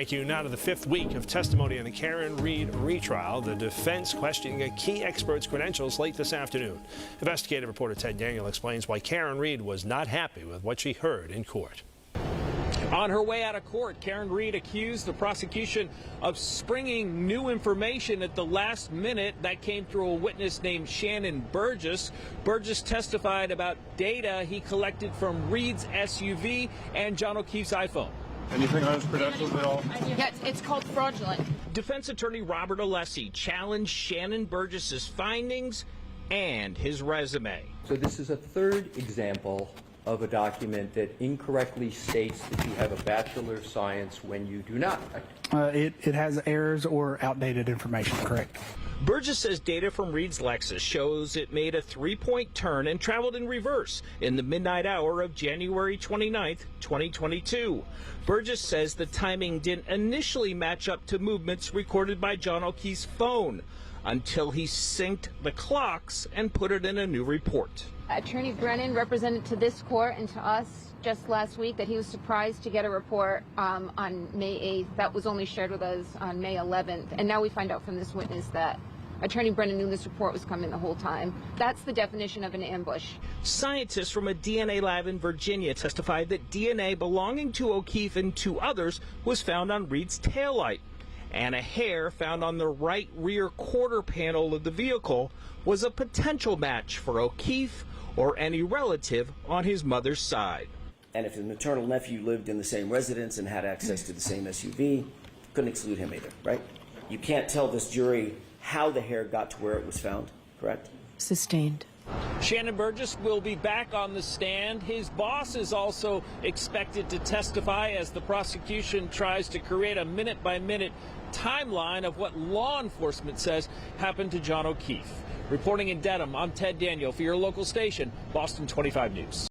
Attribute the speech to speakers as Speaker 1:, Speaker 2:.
Speaker 1: Thank you. Now to the fifth week of testimony in the Karen Reed retrial. The defense questioning a key expert's credentials late this afternoon. Investigative reporter Ted Daniel explains why Karen Reed was not happy with what she heard in court.
Speaker 2: On her way out of court, Karen Reed accused the prosecution of springing new information at the last minute. That came through a witness named Shannon Burgess. Burgess testified about data he collected from Reed's SUV and John O'Keefe's iPhone.
Speaker 3: Anything on his credentials at all?
Speaker 4: Yeah, it's called fraudulent.
Speaker 2: Defense attorney Robert Alessi challenged Shannon Burgess's findings and his resume.
Speaker 5: So this is a third example of a document that incorrectly states that you have a Bachelor of Science when you do not.
Speaker 6: It has errors or outdated information, correct?
Speaker 2: Burgess says data from Reed's Lexus shows it made a 3-point turn and traveled in reverse in the midnight hour of January 29th, 2022. Burgess says the timing didn't initially match up to movements recorded by John O'Keefe's phone until he synced the clocks and put it in a new report.
Speaker 4: Attorney Brennan represented to this court and to us just last week that he was surprised to get a report on May 8th. That was only shared with us on May 11th. And now we find out from this witness that Attorney Brennan knew this report was coming the whole time. That's the definition of an ambush.
Speaker 2: Scientists from a DNA lab in Virginia testified that DNA belonging to O'Keefe and two others was found on Reed's taillight. And a hair found on the right rear quarter panel of the vehicle was a potential match for O'Keefe or any relative on his mother's side.
Speaker 7: And if a maternal nephew lived in the same residence and had access to the same SUV, couldn't exclude him either, right? You can't tell this jury how the hair got to where it was found, correct?
Speaker 8: Sustained.
Speaker 2: Shannon Burgess will be back on the stand. His boss is also expected to testify as the prosecution tries to create a minute-by-minute timeline of what law enforcement says happened to John O'Keefe. Reporting in Dedham, I'm Ted Daniel for your local station, Boston 25 News.